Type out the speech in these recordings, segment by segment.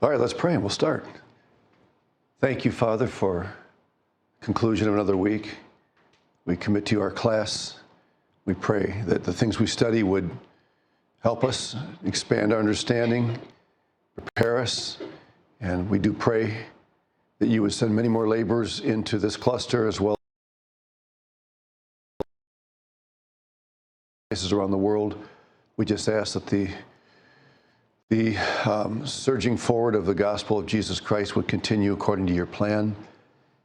All right, let's pray and we'll start. Thank you, Father, for conclusion of another week. We commit to you our class. We pray that the things we study would help us, expand our understanding, prepare us, and we do pray that you would send many more laborers into this cluster as well as places around the world. We just ask that the surging forward of the gospel of Jesus Christ would continue according to your plan,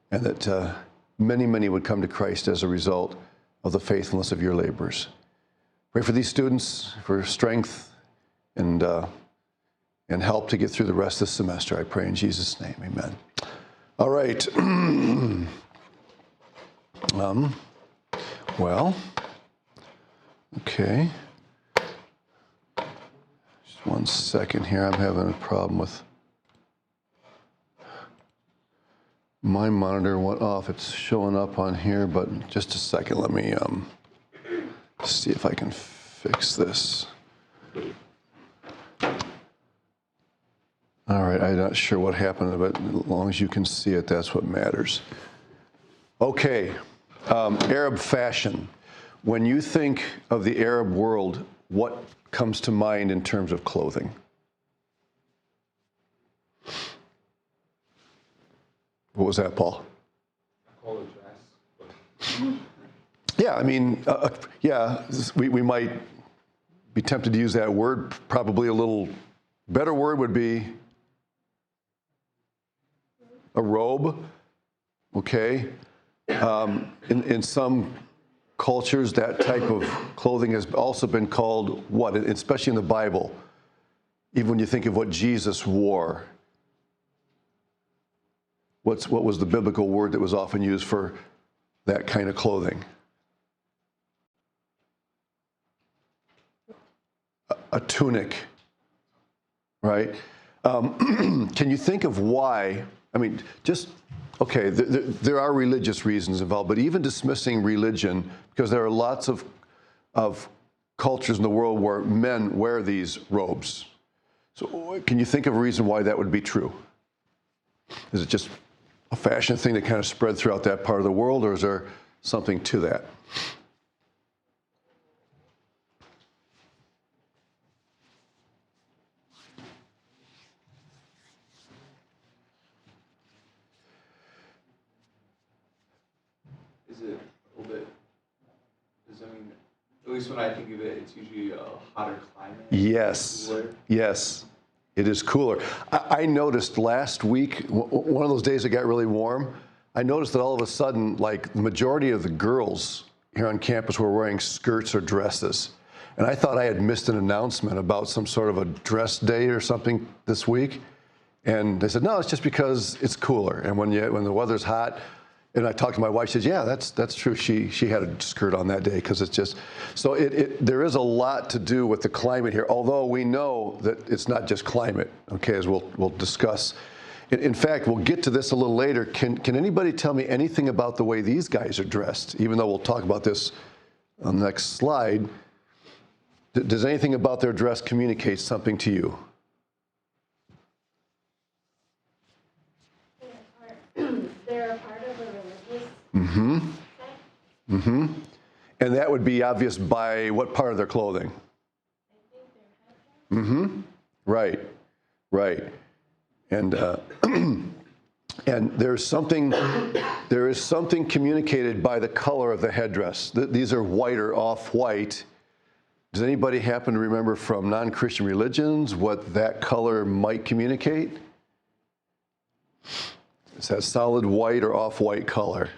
and that many would come to Christ as a result of the faithfulness of your laborers. Pray for these students, for strength and help to get through the rest of the semester. I pray in Jesus' name, amen. All right. Well, okay. Just one second here. I'm having a problem with my monitor went off. It's showing up on here, but just a second. Let me see if I can fix this. All right, I'm not sure what happened, but as long as you can see it, that's what matters. Okay, Arab fashion. When you think of the Arab world, what comes to mind in terms of clothing? What was that, Paul? I call it dress. Yeah, I mean, we might be tempted to use that word. Probably a little better word would be a robe, okay? In some cultures, that type of clothing has also been called what? Especially in the Bible, even when you think of what Jesus wore. What was the biblical word that was often used for that kind of clothing? A tunic, right? Can you think of why? I mean, okay, there are religious reasons involved, but even dismissing religion, because there are lots of cultures in the world where men wear these robes. So can you think of a reason why that would be true? Is it just a fashion thing that kind of spread throughout that part of the world, or is there something to that? Is it a little bit, because I mean, at least when I think of it, it's usually a hotter climate. Yes, Cooler. yes, it is cooler. I noticed last week, one of those days it got really warm, I noticed that all of a sudden, like the majority of the girls here on campus were wearing skirts or dresses. And I thought I had missed an announcement about some sort of a dress day or something this week. And they said, no, it's just because it's cooler. And when the weather's hot, and I talked to my wife, she said, yeah, that's true. She had a skirt on that day because it's just, so there is a lot to do with the climate here, although we know that it's not just climate, okay, as we'll discuss. In fact, we'll get to this a little later. Can anybody tell me anything about the way these guys are dressed? Even though we'll talk about this on the next slide, does anything about their dress communicate something to you? They're a part of a religious sect. And that would be obvious by what part of their clothing? I think they're headdress. Right. And and there is something communicated by the color of the headdress. These are white or off-white. Does anybody happen to remember from non-Christian religions what that color might communicate? It's that solid white or off-white color.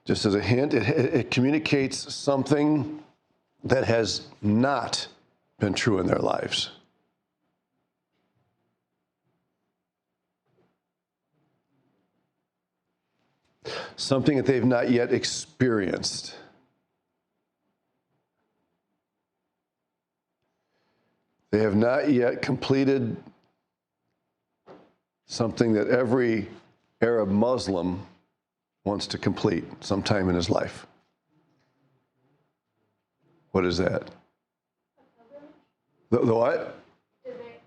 Just as a hint, it communicates something that has not been true in their lives. Something that they've not yet experienced. They have not yet completed something that every Arab Muslim wants to complete sometime in his life. What is that? A pilgrimage? The what? Is it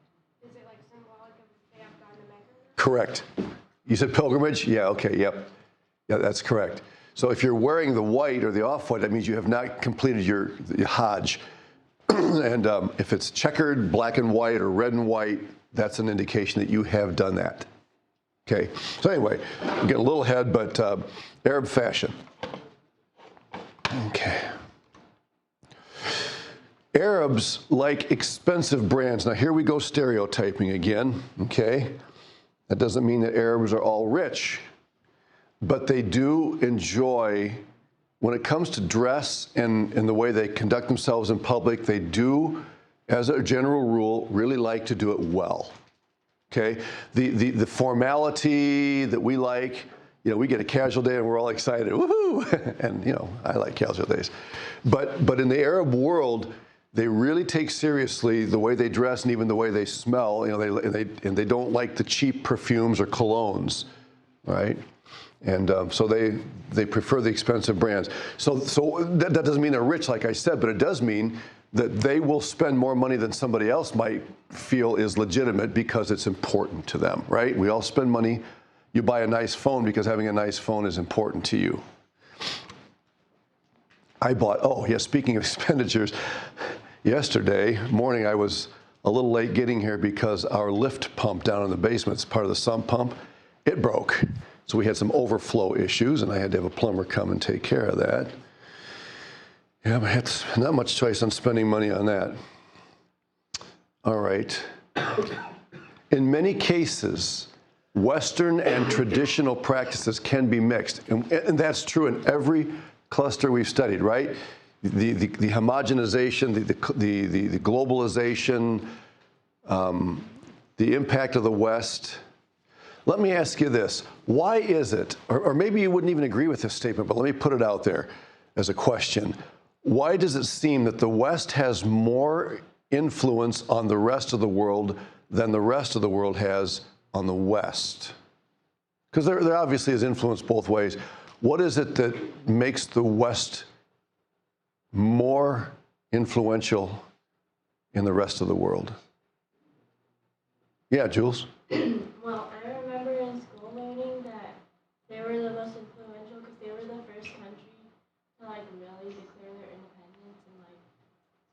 like symbolic of they have gone to Mecca? Correct. You said pilgrimage? Yeah, okay, yep. Yeah, that's correct. So if you're wearing the white or the off-white, that means you have not completed your Hajj. And if it's checkered, black and white, or red and white, that's an indication that you have done that. Okay, so anyway, I'm getting a little ahead, but Arab fashion. Okay. Arabs like expensive brands. Now here we go stereotyping again, okay? That doesn't mean that Arabs are all rich, but they do enjoy, when it comes to dress and the way they conduct themselves in public, they do, as a general rule, really like to do it well. Okay, the formality that we like, you know, we get a casual day and we're all excited, woohoo! And you know, I like casual days, but in the Arab world, they really take seriously the way they dress and even the way they smell. You know, they don't like the cheap perfumes or colognes, right? And so they prefer the expensive brands. So that doesn't mean they're rich, like I said, but it does mean that they will spend more money than somebody else might feel is legitimate because it's important to them, right? We all spend money. You buy a nice phone because having a nice phone is important to you. I bought, oh yeah, speaking of expenditures, yesterday morning I was a little late getting here because our lift pump down in the basement, it's part of the sump pump, it broke. So we had some overflow issues and I had to have a plumber come and take care of that. Yeah, but I had not much choice on spending money on that. All right. In many cases, Western and traditional practices can be mixed. And that's true in every cluster we've studied, right? The homogenization, the globalization, the impact of the West. Let me ask you this. Why is it, or maybe you wouldn't even agree with this statement, but let me put it out there as a question. Why does it seem that the West has more influence on the rest of the world than the rest of the world has on the West? Because there obviously is influence both ways. What is it that makes the West more influential in the rest of the world? Yeah, Jules? Well, I remember in school learning that they were the most influential because they were the first country to like really declare their independence and like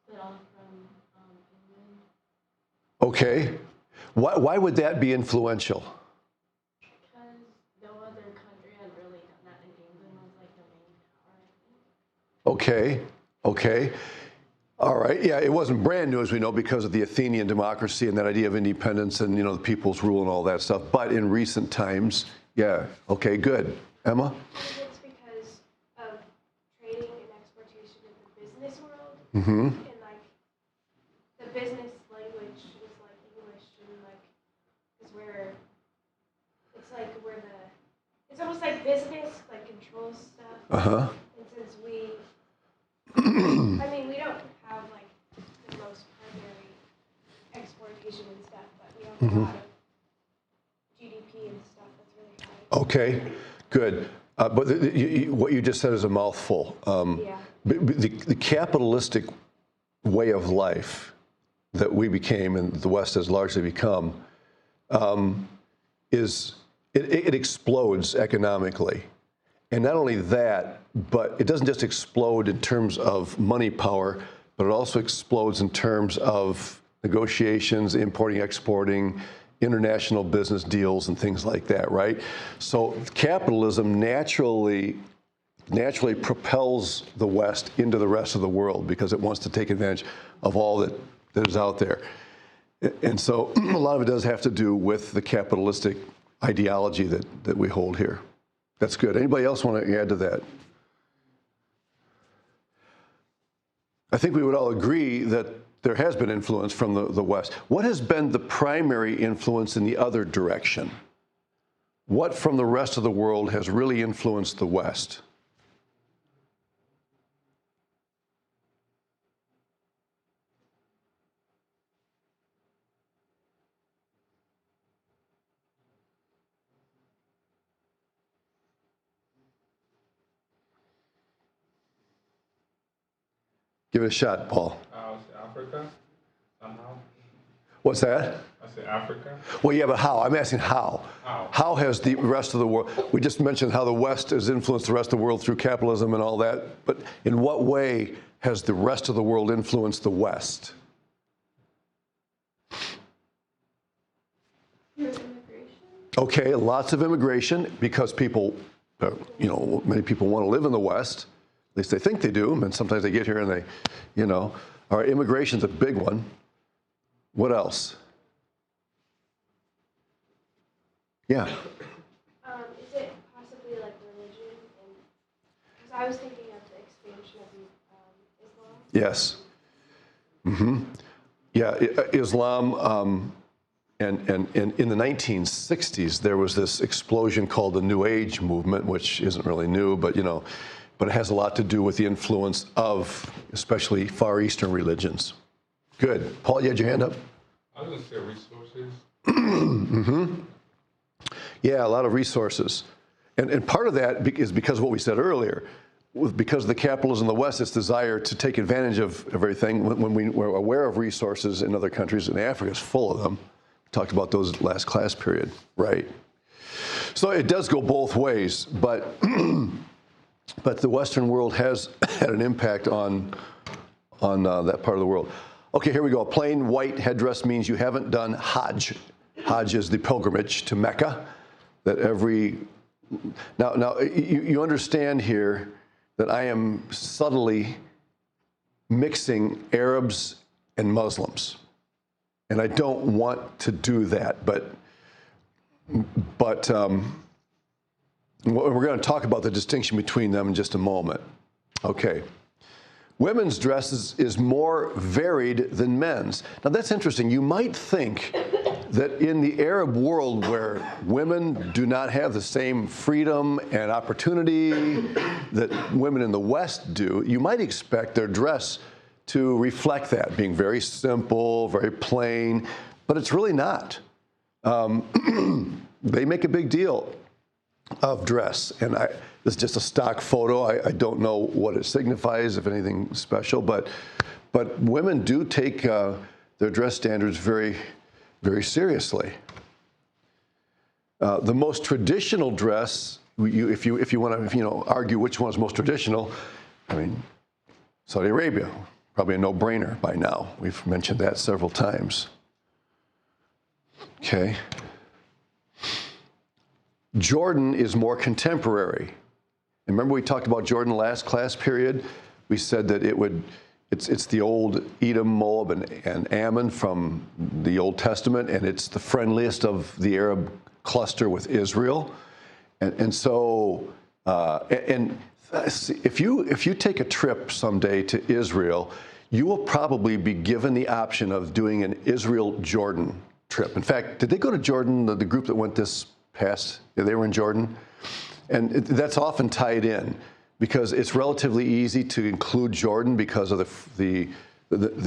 split off from England. Okay. Why would that be influential? Because no other country had really done that, and England was like the main power, I think. Okay. Okay. All right. Yeah, it wasn't brand new, as we know, because of the Athenian democracy and that idea of independence and, you know, the people's rule and all that stuff. But in recent times, yeah. Okay, good. Emma? I think it's because of trading and exportation in the business world. Mm-hmm. And like the business language is like English and like is where it's like where it's almost like business like controls stuff. Uh-huh. And since I mean we don't have like the most primary exportation and stuff, but we have a lot of GDP and stuff that's really high. Okay, good. But what you just said is a mouthful. Yeah. The capitalistic way of life that we became and the West has largely become it explodes economically. And not only that, but it doesn't just explode in terms of money power, but it also explodes in terms of negotiations, importing, exporting, international business deals and things like that, right? So capitalism naturally propels the West into the rest of the world because it wants to take advantage of all that is out there. And so a lot of it does have to do with the capitalistic ideology that we hold here. That's good. Anybody else want to add to that? I think we would all agree that there has been influence from the West. What has been the primary influence in the other direction? What from the rest of the world has really influenced the West? Give it a shot, Paul. I would say Africa, somehow. What's that? I say Africa. Well, yeah, but how? I'm asking how. How? How has the rest of the world, we just mentioned how the West has influenced the rest of the world through capitalism and all that, but in what way has the rest of the world influenced the West? Through immigration? Okay, lots of immigration because people, many people want to live in the West. At least they think they do, and sometimes they get here and they, all right, immigration's a big one. What else? Yeah. Is it possibly like religion? Because I was thinking of the expansion of Islam. Yes. Yeah, Islam, and in the 1960s, there was this explosion called the New Age movement, which isn't really new, but it has a lot to do with the influence of especially Far Eastern religions. Good. Paul, you had your hand up? I was going to say resources. Yeah, a lot of resources. And part of that is because of what we said earlier. Because of the capitalism in the West, its desire to take advantage of everything, when we're aware of resources in other countries, and Africa is full of them. We talked about those last class period, right? So it does go both ways, but the Western world has had an impact on that part of the world. Okay, here we go. A plain white headdress means you haven't done Hajj. Hajj is the pilgrimage to Mecca that now you understand here that I am subtly mixing Arabs and Muslims. And I don't want to do that, but we're going to talk about the distinction between them in just a moment. Okay. Women's dress is more varied than men's. Now that's interesting. You might think that in the Arab world where women do not have the same freedom and opportunity that women in the West do, you might expect their dress to reflect that, being very simple, very plain, but it's really not. They make a big deal of dress, and this is just a stock photo. I don't know what it signifies, if anything special, but women do take their dress standards very, very seriously. The most traditional dress, if you want to argue which one is most traditional, I mean, Saudi Arabia, probably a no-brainer by now. We've mentioned that several times. Okay. Jordan is more contemporary. And remember we talked about Jordan last class period? We said that it's the old Edom, Moab, and Ammon from the Old Testament, and it's the friendliest of the Arab cluster with Israel. And so if you take a trip someday to Israel, you will probably be given the option of doing an Israel-Jordan trip. In fact, did they go to Jordan, the group that went this past? Yeah, they were in Jordan? And that's often tied in because it's relatively easy to include Jordan because of the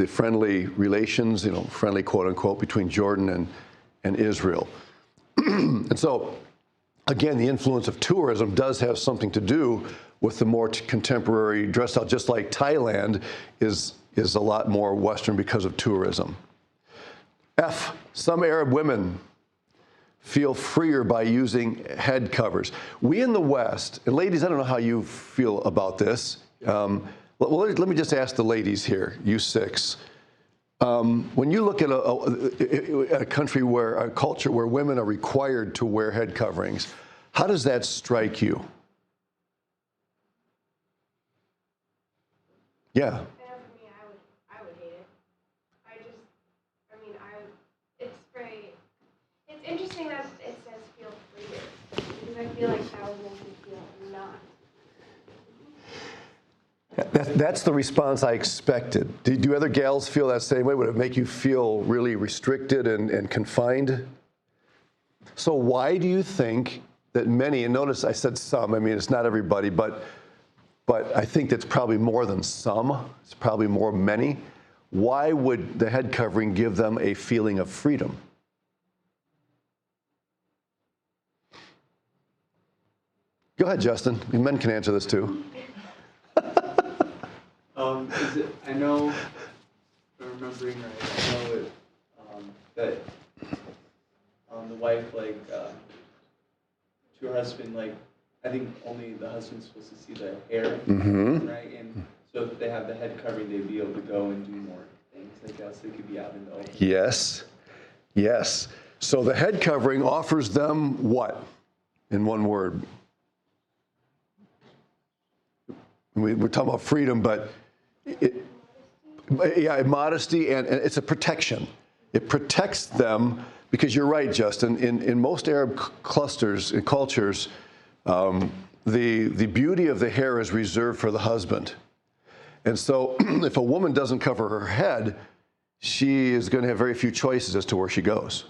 friendly relations, friendly quote unquote, between Jordan and Israel. And so, again, the influence of tourism does have something to do with the more contemporary dress style, just like Thailand is a lot more Western because of tourism. F, some Arab women feel freer by using head covers. We in the West, and ladies, I don't know how you feel about this. Let me just ask the ladies here, you six. When you look at a country a culture where women are required to wear head coverings, how does that strike you? Yeah. For me, I would hate it. It's interesting that it says feel freer, because I feel like that would make me feel not. That's the response I expected. Do other gals feel that same way? Would it make you feel really restricted and confined? So why do you think that many, and notice I said some, I mean, it's not everybody, but I think that's probably more than some. It's probably more many. Why would the head covering give them a feeling of freedom? Go ahead, Justin. Men can answer this too. I Is it? I know. If I'm remembering right, I know it. That the wife to her husband I think only the husband's supposed to see the hair, right? And so if they have the head covering, they'd be able to go and do more things. I guess they could be out in the open. Yes. Yes. So the head covering offers them what? In one word. We're talking about freedom, but modesty, and it's a protection. It protects them because you're right, Justin. In most Arab clusters and cultures, the beauty of the hair is reserved for the husband. And so if a woman doesn't cover her head, she is going to have very few choices as to where she goes.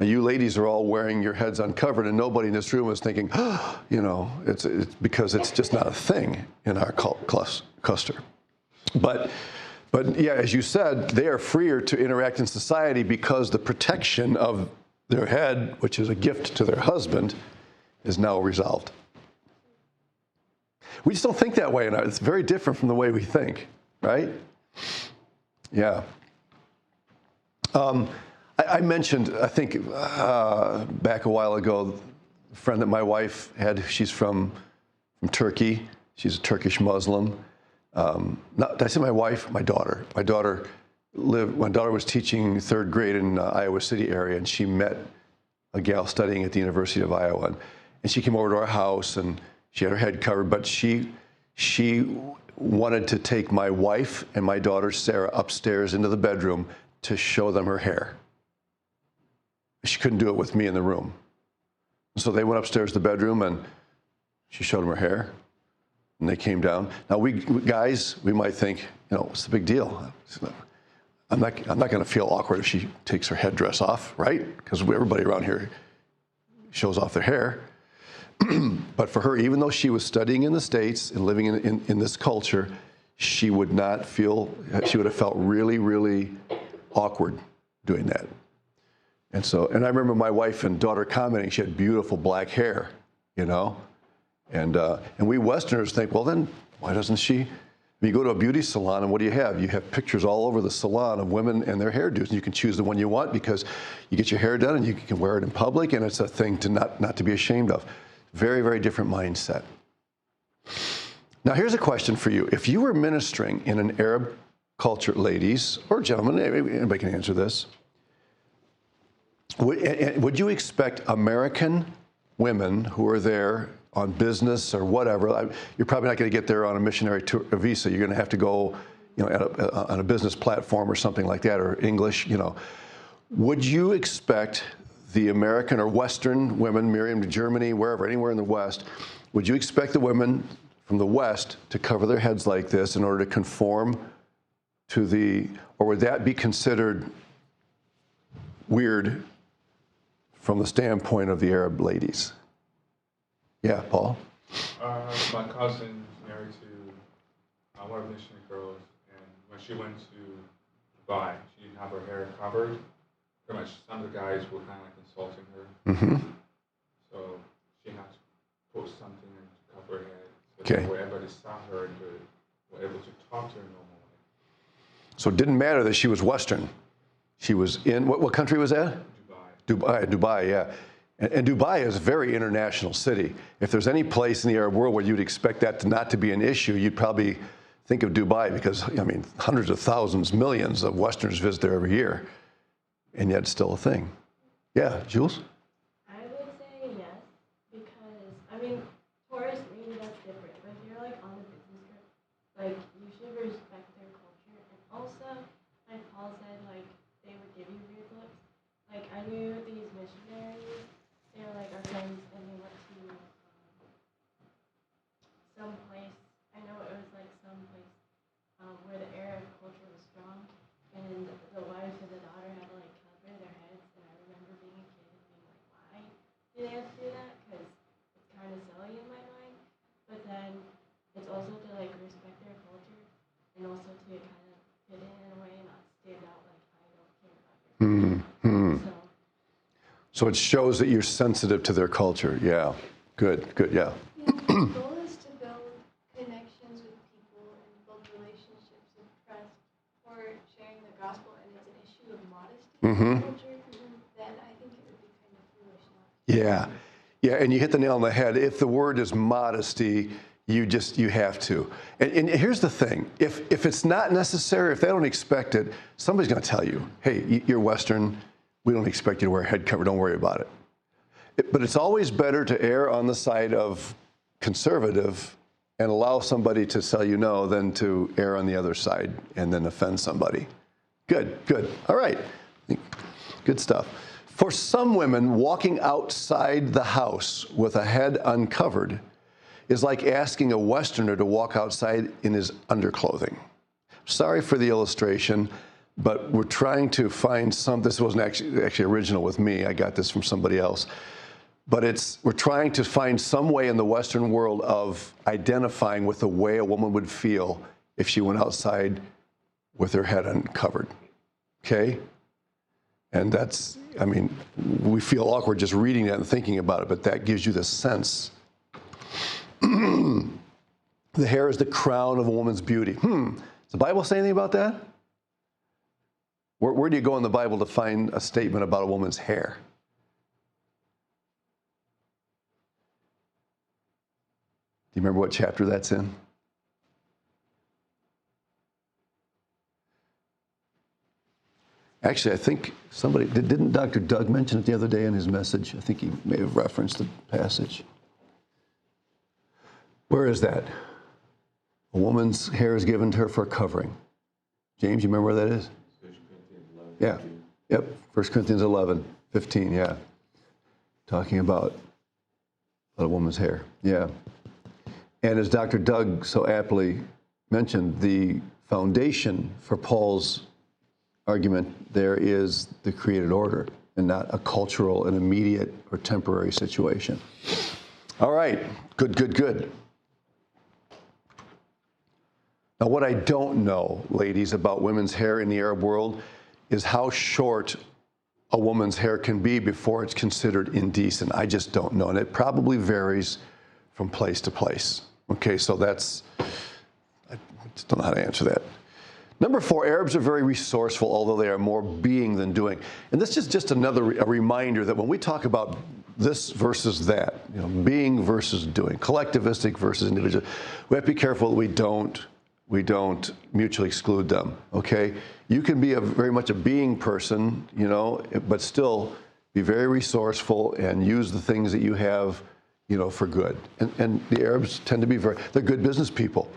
Now, you ladies are all wearing your heads uncovered, and nobody in this room is thinking, it's because it's just not a thing in our cluster. But yeah, as you said, they are freer to interact in society because the protection of their head, which is a gift to their husband, is now resolved. We just don't think that way. It's very different from the way we think, right? Yeah. I mentioned, I think, back a while ago, a friend that my wife had. She's from Turkey. She's a Turkish Muslim. Did I say my wife? My daughter. My daughter was teaching third grade in Iowa City area, and she met a gal studying at the University of Iowa. And she came over to our house, and she had her head covered, but she wanted to take my wife and my daughter, Sarah, upstairs into the bedroom to show them her hair. She couldn't do it with me in the room. So they went upstairs to the bedroom, and she showed them her hair. And they came down. Now, we guys, we might think, what's the big deal? I'm not going to feel awkward if she takes her headdress off, right? Because everybody around here shows off their hair. But for her, even though she was studying in the States and living in this culture, she would have felt really, really awkward doing that. And I remember my wife and daughter commenting, she had beautiful black hair, And we Westerners think, well, then why doesn't she? You go to a beauty salon, and what do you have? You have pictures all over the salon of women and their hairdos, and you can choose the one you want because you get your hair done and you can wear it in public, and it's a thing to not to be ashamed of. Very, very different mindset. Now, here's a question for you. If you were ministering in an Arab culture, ladies or gentlemen, anybody can answer this, would you expect American women who are there on business or whatever, you're probably not going to get there on a missionary tour, a visa. You're going to have to go, on a business platform or something like that, or English, Would you expect the American or Western women, Miriam, to Germany, wherever, anywhere in the West, would you expect the women from the West to cover their heads like this in order to conform to or would that be considered weird from the standpoint of the Arab ladies? Yeah, Paul? My cousin married to one of the missionary girls, and when she went to Dubai, she didn't have her hair covered. Pretty much some of the guys were kind of like insulting her. Mm-hmm. So she had to put something in to cover her head. So Okay. that way everybody saw her and were able to talk to her normally. So it didn't matter that she was Western. She was in, what country was that? Dubai, yeah. And Dubai is a very international city. If there's any place in the Arab world where you'd expect that not to be an issue, you'd probably think of Dubai because, hundreds of thousands, millions of Westerners visit there every year. And yet it's still a thing. Yeah, Jules? I would say yes, because, tourists, maybe that's different. But if you're, on a business trip, you should respect their culture. And also, like Paul said, they would give you weird looks. I knew these missionaries, they were, our friends, and they went to some place, I know it was, some place where the Arab culture was strong, and the wife and the daughter had to, cover their heads, and I remember being a kid and being why do they have to do that? Because it's kind of silly in my mind, but then it's also to, respect their culture, and also to kind of fit in a way and not stand out I don't care about your culture. Mm-hmm. So it shows that you're sensitive to their culture. Yeah. Good, yeah. Yeah, the goal is to build connections with people and build relationships culture, then I think it would be kind of foolish not. Yeah. Yeah, and you hit the nail on the head. If the word is modesty, you have to. And here's the thing. If it's not necessary, if they don't expect it, somebody's going to tell you, hey, you're Western, we don't expect you to wear a head cover, don't worry about it. But it's always better to err on the side of conservative and allow somebody to tell you no than to err on the other side and then offend somebody. Good. All right. Good stuff. For some women, walking outside the house with a head uncovered is like asking a Westerner to walk outside in his underclothing. Sorry for the illustration, but we're trying to find some, this wasn't actually original with me, I got this from somebody else. But we're trying to find some way in the Western world of identifying with the way a woman would feel if she went outside with her head uncovered, okay? And that's, I mean, we feel awkward just reading that and thinking about it, but that gives you the sense. The hair is the crown of a woman's beauty. Does the Bible say anything about that? Where do you go in the Bible to find a statement about a woman's hair? Do you remember what chapter that's in? Actually, I think didn't Dr. Doug mention it the other day in his message? I think he may have referenced the passage. Where is that? A woman's hair is given to her for covering. James, you remember where that is? 1 Corinthians 11. Yeah. Yep. 1 Corinthians 11:15. Yeah. Talking about a woman's hair. Yeah. And as Dr. Doug so aptly mentioned, the foundation for Paul's argument there is the created order and not a cultural and immediate or temporary situation. All right. Good. Now, what I don't know, ladies, about women's hair in the Arab world is how short a woman's hair can be before it's considered indecent. I just don't know. And it probably varies from place to place. Okay, so I just don't know how to answer that. Number 4, Arabs are very resourceful, although they are more being than doing. And this is just a reminder that when we talk about this versus that, being versus doing, collectivistic versus individual, we have to be careful that we don't mutually exclude them, okay? You can be very much a being person, but still be very resourceful and use the things that you have, for good. And the Arabs tend to be they're good business people.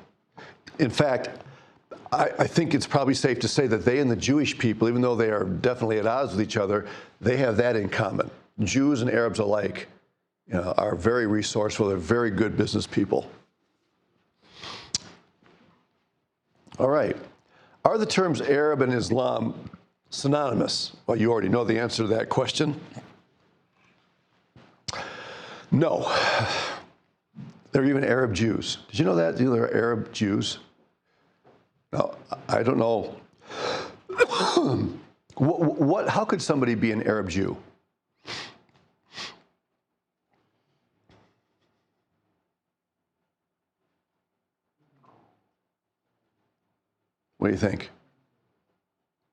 In fact, I think it's probably safe to say that they and the Jewish people, even though they are definitely at odds with each other, they have that in common. Jews and Arabs alike, are very resourceful. They're very good business people. All right. Are the terms Arab and Islam synonymous? Well, you already know the answer to that question. No. There are even Arab Jews. Did you know that? There are Arab Jews? Now, I don't know. How could somebody be an Arab Jew? What do you think?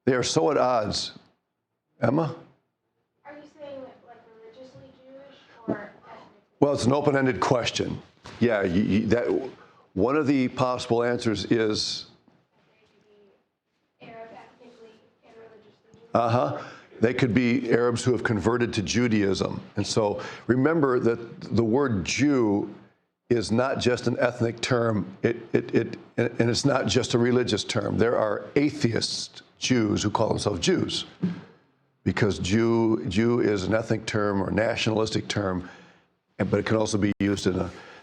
They are so at odds. Emma? Are you saying like religiously Jewish or ethnically? Well, it's an open-ended question. Yeah, that one of the possible answers is They could be Arab ethnically and religiously Jewish. They could be Arabs who have converted to Judaism. And so remember that the word Jew is not just an ethnic term, and it's not just a religious term. There are atheist Jews who call themselves Jews, because Jew is an ethnic term or nationalistic term, but it can also be used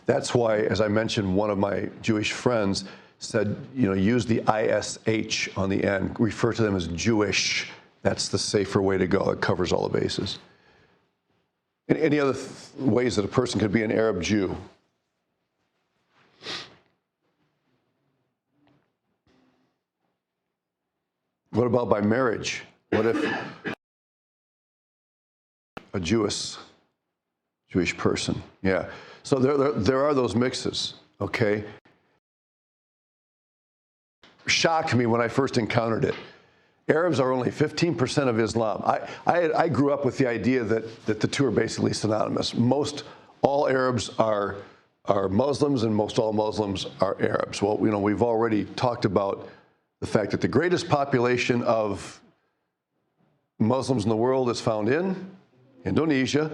that's why, as I mentioned, one of my Jewish friends said, use the ISH on the end, refer to them as Jewish. That's the safer way to go. It covers all the bases. Any other ways that a person could be an Arab Jew? What about by marriage? What if a Jewish person? Yeah. So there are those mixes, okay? Shocked me when I first encountered it. Arabs are only 15% of Islam. I grew up with the idea that the two are basically synonymous. All Arabs are Muslims, and most all Muslims are Arabs. Well, we've already talked about the fact that the greatest population of Muslims in the world is found in Indonesia.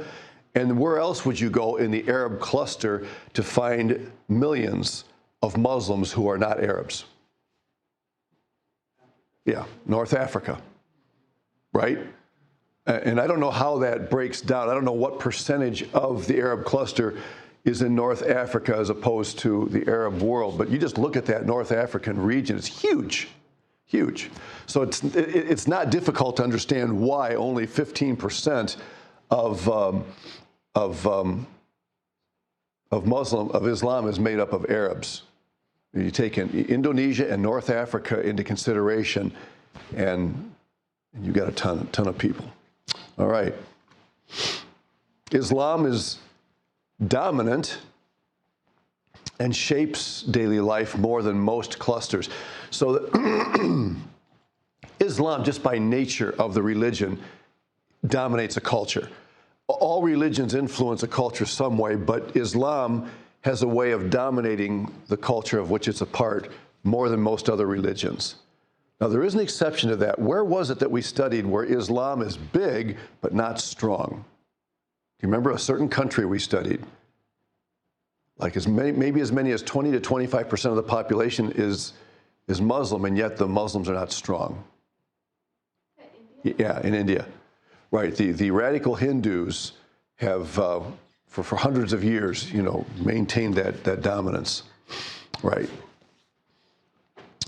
And where else would you go in the Arab cluster to find millions of Muslims who are not Arabs? Yeah, North Africa, right? And I don't know how that breaks down. I don't know what percentage of the Arab cluster is in North Africa as opposed to the Arab world. But you just look at that North African region, it's huge, huge. So it's not difficult to understand why only 15% of Islam is made up of Arabs. You take Indonesia and North Africa into consideration, and you got a ton of people. All right. Islam is dominant and shapes daily life more than most clusters. So Islam, just by nature of the religion, dominates a culture. All religions influence a culture some way, but Islam has a way of dominating the culture of which it's a part more than most other religions. Now, there is an exception to that. Where was it that we studied where Islam is big but not strong? Do you remember a certain country we studied? Like maybe as many as 20 to 25% of the population is Muslim, and yet the Muslims are not strong. Yeah, in India. Right, the radical Hindus have, for hundreds of years, maintained that dominance. Right.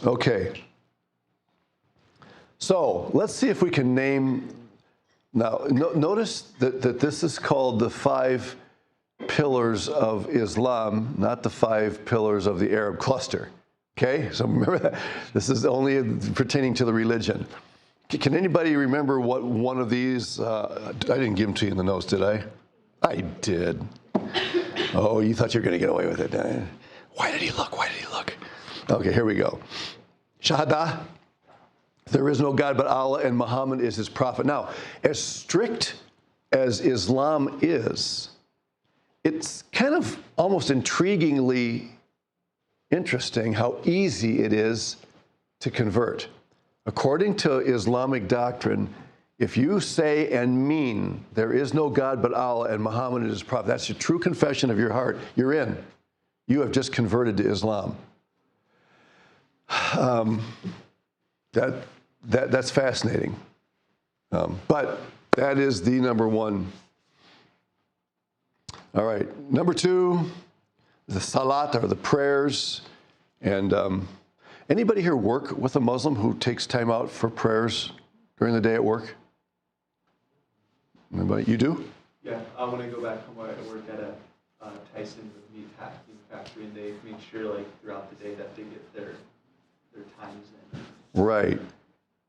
Okay. So let's see if we can name. Now, notice that this is called the 5 pillars of Islam, not the 5 pillars of the Arab cluster. Okay, so remember that this is only pertaining to the religion. Can anybody remember what one of these? I didn't give them to you in the notes, did I? I did. Oh, you thought you were going to get away with it, didn't you? Why did he look? Why did he look? Okay, here we go. Shahada. There is no God but Allah, and Muhammad is his prophet. Now, as strict as Islam is, it's kind of almost intriguingly interesting how easy it is to convert. According to Islamic doctrine, if you say and mean there is no God but Allah and Muhammad is his prophet, that's your true confession of your heart, you're in. You have just converted to Islam. That's fascinating. But that is the number one. All right, number 2, the salat, or the prayers. And anybody here work with a Muslim who takes time out for prayers during the day at work? Anybody? You do? Yeah, when I go back home, I work at a Tyson meat packing factory, and they make sure, like, throughout the day that they get their times in. Right.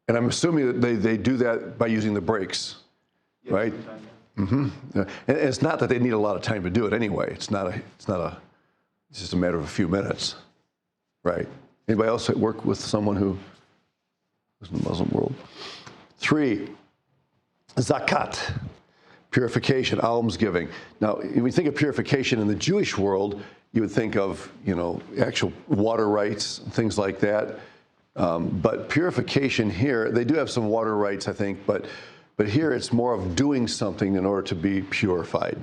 And I'm assuming that they do that by using the breaks, Yeah, right? sometime, yeah. Mm-hmm. And it's not that they need a lot of time to do it anyway. It's just a matter of a few minutes, right? Anybody else that work with someone who is in the Muslim world? 3, zakat, purification, almsgiving. Now, when we think of purification in the Jewish world, you would think of, actual water rights, things like that. But purification here, they do have some water rights, I think, but here it's more of doing something in order to be purified,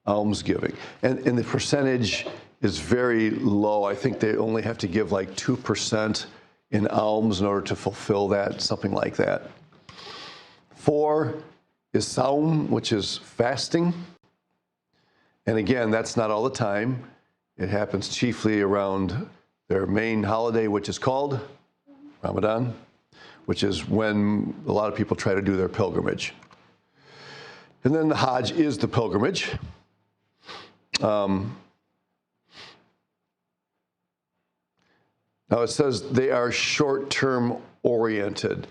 almsgiving. And the percentage is very low. I think they only have to give like 2% in alms in order to fulfill that, something like that. 4 is saum, which is fasting. And again, that's not all the time. It happens chiefly around their main holiday, which is called Ramadan, which is when a lot of people try to do their pilgrimage. And then the Hajj is the pilgrimage. Now it says they are short-term oriented.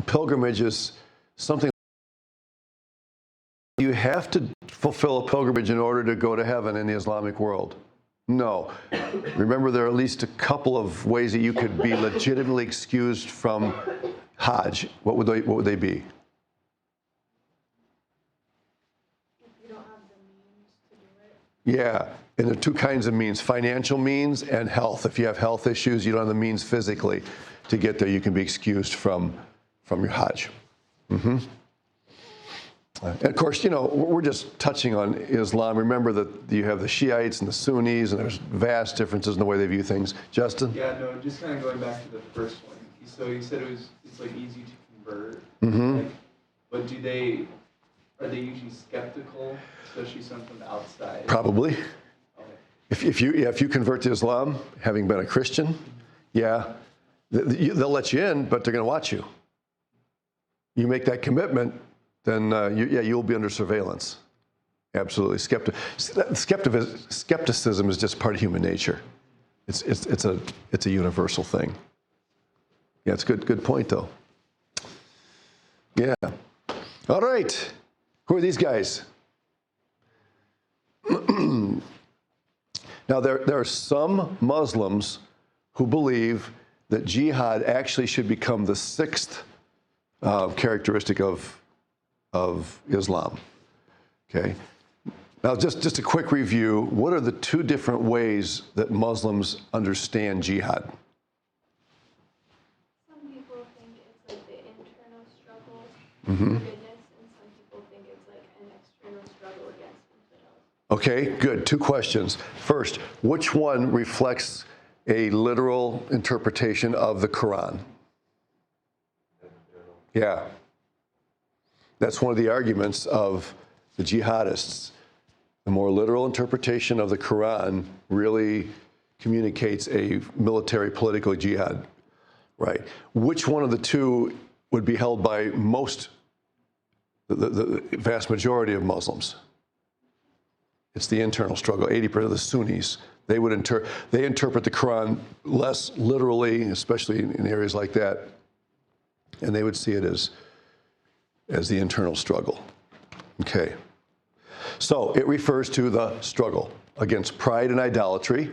Pilgrimage is something you have to fulfill a pilgrimage in order to go to heaven in the Islamic world. No. Remember, there are at least a couple of ways that you could be legitimately excused from Hajj. What would they be? If you don't have the means to do it. Yeah, and there are two kinds of means: financial means and health. If you have health issues, you don't have the means physically to get there, you can be excused from your Hajj. And of course, we're just touching on Islam. Remember that you have the Shiites and the Sunnis, and there's vast differences in the way they view things. Justin? Yeah, no, just kind of going back to the first one. So you said it's like easy to convert. Like, but are they usually skeptical, especially someone from the outside? Probably. Okay. If you convert to Islam, having been a Christian, yeah, they'll let you in, but they're going to watch you. You make that commitment, then you'll be under surveillance. Absolutely. Skepticism is just part of human nature. It's a universal thing. Yeah, it's a good point though. Yeah. All right. Who are these guys? Now there are some Muslims who believe that jihad actually should become the sixth characteristic of Islam. Okay. Now, just a quick review. What are the two different ways that Muslims understand jihad? Some people think it's like the internal struggle for goodness, and some people think it's like an external struggle against infidels. Okay, good. Two questions. First, which one reflects a literal interpretation of the Quran? Yeah. That's one of the arguments of the jihadists. The more literal interpretation of the Quran really communicates a military political jihad, right? Which one of the two would be held by the vast majority of Muslims? It's the internal struggle. 80% of the Sunnis, they interpret the Quran less literally, especially in areas like that, and they would see it as the internal struggle. Okay. So it refers to the struggle against pride and idolatry.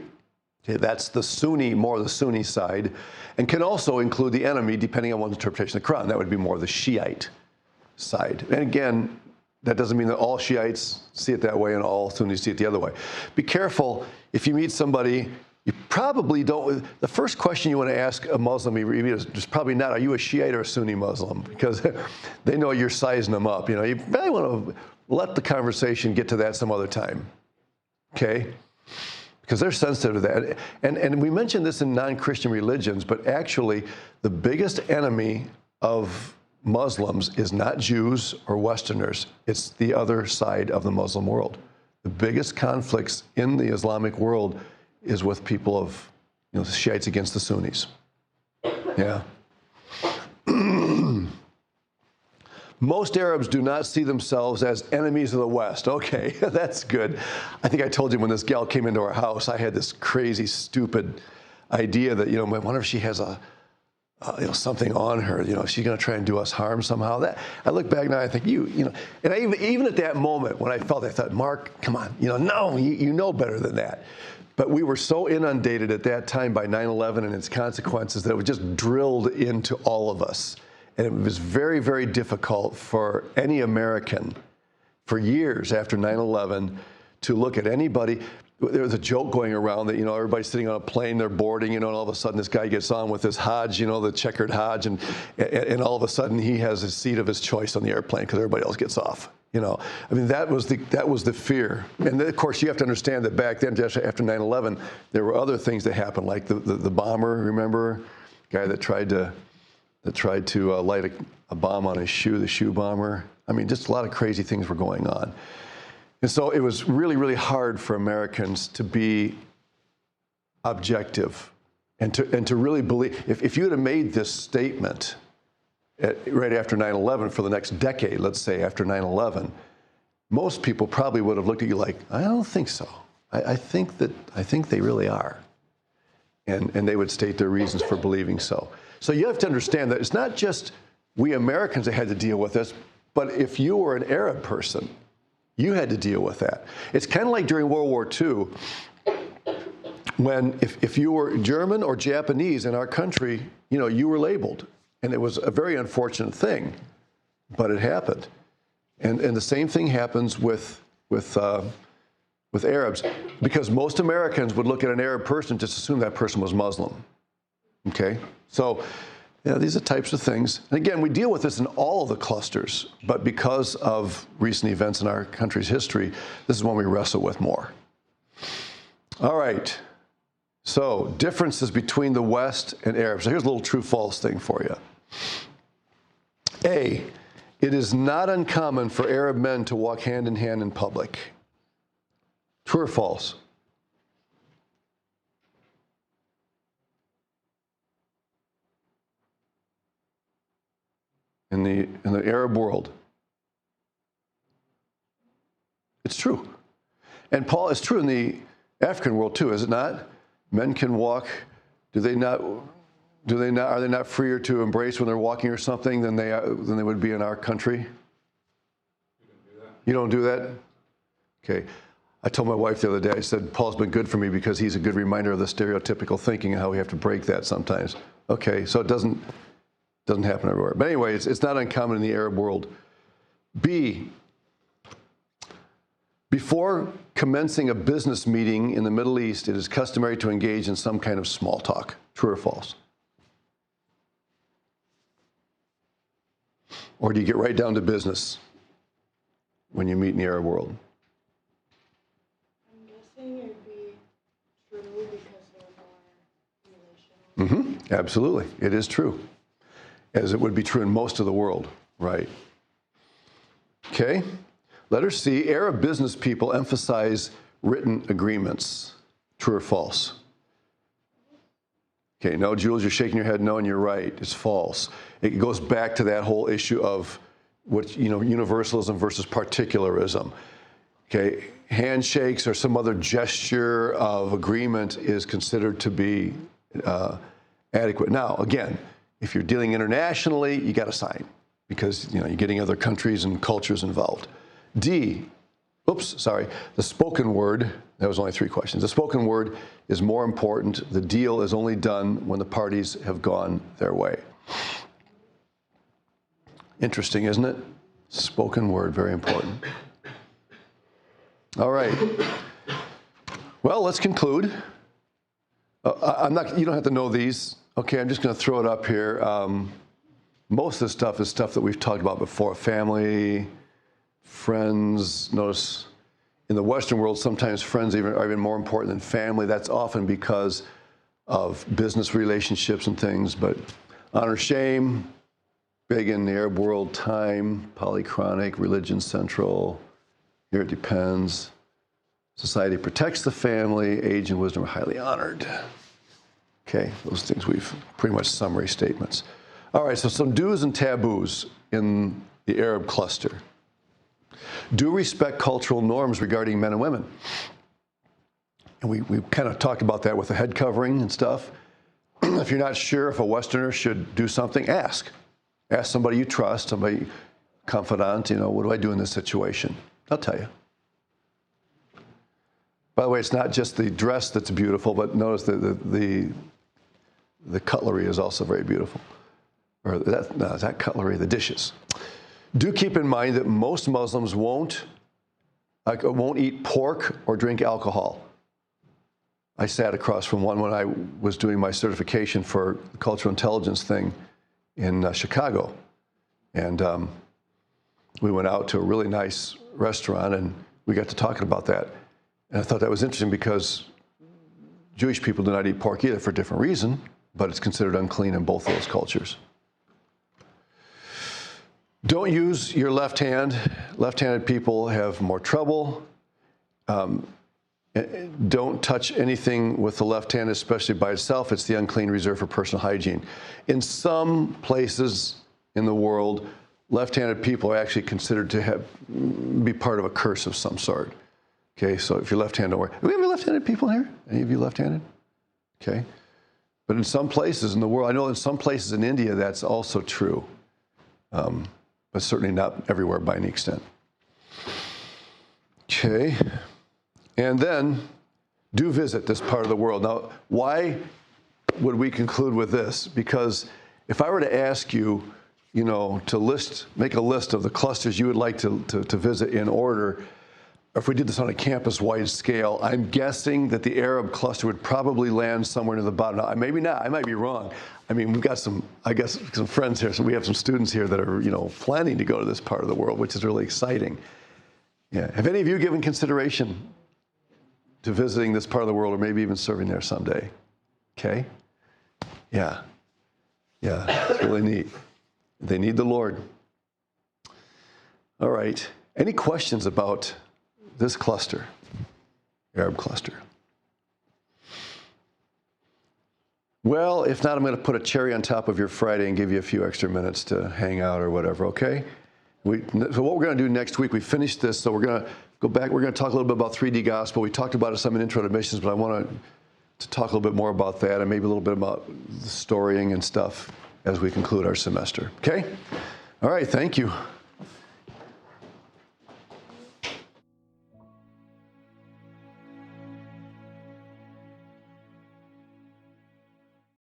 Okay, that's the Sunni side, and can also include the enemy, depending on one's interpretation of the Quran. That would be more the Shiite side. And again, that doesn't mean that all Shiites see it that way and all Sunnis see it the other way. Be careful if you meet somebody. You probably don't. The first question you want to ask a Muslim is probably not, "Are you a Shiite or a Sunni Muslim?" Because they know you're sizing them up. You really want to let the conversation get to that some other time. Okay? Because they're sensitive to that. And we mentioned this in non-Christian religions, but actually the biggest enemy of Muslims is not Jews or Westerners. It's the other side of the Muslim world. The biggest conflicts in the Islamic world is with people of, the Shiites against the Sunnis. Yeah. Most Arabs do not see themselves as enemies of the West. Okay, that's good. I think I told you when this gal came into our house, I had this crazy, stupid idea that, I wonder if she has something on her. She's going to try and do us harm somehow. That I look back now, I think and even at that moment when I felt, I thought, Mark, come on, no, you know better than that. But we were so inundated at that time by 9/11 and its consequences that it was just drilled into all of us. And it was very, very difficult for any American for years after 9/11 to look at anybody. There was a joke going around that, everybody's sitting on a plane, they're boarding, and all of a sudden this guy gets on with his Hajj, the checkered Hajj, and all of a sudden he has a seat of his choice on the airplane because everybody else gets off. That was the fear. And then, of course, you have to understand that back then, just after 9/11, there were other things that happened, like the bomber, remember? Guy that tried to light a bomb on his shoe, the shoe bomber. Just a lot of crazy things were going on. And so it was really, really hard for Americans to be objective and to really believe. If you had made this statement right after 9/11 for the next decade, let's say after 9/11, most people probably would have looked at you like, I don't think so. I think they really are. And they would state their reasons for believing so. So you have to understand that it's not just we Americans that had to deal with this, but if you were an Arab person, you had to deal with that. It's kind of like during World War II, when if you were German or Japanese in our country, you were labeled. And it was a very unfortunate thing, but it happened. And the same thing happens with Arabs, because most Americans would look at an Arab person, just assume that person was Muslim. Okay? So these are types of things. And again, we deal with this in all of the clusters, but because of recent events in our country's history, this is one we wrestle with more. All right. So differences between the West and Arabs. So here's a little true-false thing for you. A, it is not uncommon for Arab men to walk hand in hand in public. True or false? In the Arab world. It's true. And Paul, it's true in the African world too, is it not? Men can walk. Are they not freer to embrace when they're walking or something than they would be in our country? You don't do that? Okay. I told my wife the other day, I said, Paul's been good for me because he's a good reminder of the stereotypical thinking and how we have to break that sometimes. Okay, so it doesn't happen everywhere. But anyway, it's not uncommon in the Arab world. B, before commencing a business meeting in the Middle East, it is customary to engage in some kind of small talk. True or false? Or do you get right down to business when you meet in the Arab world? I'm guessing it would be true because they're more relational. Mm-hmm. Absolutely. It is true, as it would be true in most of the world, right? Okay. Letter C, Arab business people emphasize written agreements. True or false? Okay, no, Jules, you're shaking your head no, and you're right. It's false. It goes back to that whole issue of universalism versus particularism. Okay, handshakes or some other gesture of agreement is considered to be adequate. Now, again, if you're dealing internationally, you got to sign because you're getting other countries and cultures involved. D, the spoken word, that was only 3 questions. The spoken word is more important. The deal is only done when the parties have gone their way. Interesting, isn't it? Spoken word, very important. All right. Well, let's conclude. You don't have to know these. Okay, I'm just going to throw it up here. Most of this stuff is stuff that we've talked about before. Family, friends. Notice in the Western world, sometimes friends are even more important than family. That's often because of business relationships and things. But honor, shame, big in the Arab world. Time, polychronic, religion central. Here it depends. Society protects the family. Age and wisdom are highly honored. Okay, those things we've pretty much summary statements. All right, so some do's and taboos in the Arab cluster. Do respect cultural norms regarding men and women. And we kind of talked about that with the head covering and stuff. If you're not sure if a Westerner should do something, ask. Ask somebody you trust, somebody confidant, what do I do in this situation? They'll tell you. By the way, it's not just the dress that's beautiful, but notice the cutlery is also very beautiful. Or is that cutlery? The dishes. Do keep in mind that most Muslims won't eat pork or drink alcohol. I sat across from one when I was doing my certification for the cultural intelligence thing in Chicago. And we went out to a really nice restaurant and we got to talking about that. And I thought that was interesting because Jewish people do not eat pork either for a different reason, but it's considered unclean in both those cultures. Don't use your left hand. Left-handed people have more trouble. Don't touch anything with the left hand, especially by itself. It's the unclean reserved for personal hygiene. In some places in the world, left-handed people are actually considered to be part of a curse of some sort. Okay, so if you're left-handed, don't worry. Do we have any left-handed people here? Any of you left-handed? Okay. But in some places in the world, I know in some places in India that's also true. But certainly not everywhere by any extent. Okay. And then do visit this part of the world. Now, why would we conclude with this? Because if I were to ask you, to make a list of the clusters you would like to visit in order, or if we did this on a campus-wide scale, I'm guessing that the Arab cluster would probably land somewhere near the bottom. Now, maybe not. I might be wrong. I mean, we've got some friends here, so we have some students here that are, planning to go to this part of the world, which is really exciting. Yeah. Have any of you given consideration to visiting this part of the world, or maybe even serving there someday? Okay. Yeah. Yeah. It's really neat. They need the Lord. All right. Any questions about this cluster, Arab cluster? Well, if not, I'm going to put a cherry on top of your Friday and give you a few extra minutes to hang out or whatever, okay? So what we're going to do next week, we finished this, so we're going to go back. We're going to talk a little bit about 3D gospel. We talked about it some in Intro to Missions, but I want to talk a little bit more about that and maybe a little bit about the storying and stuff as we conclude our semester, okay? All right, thank you.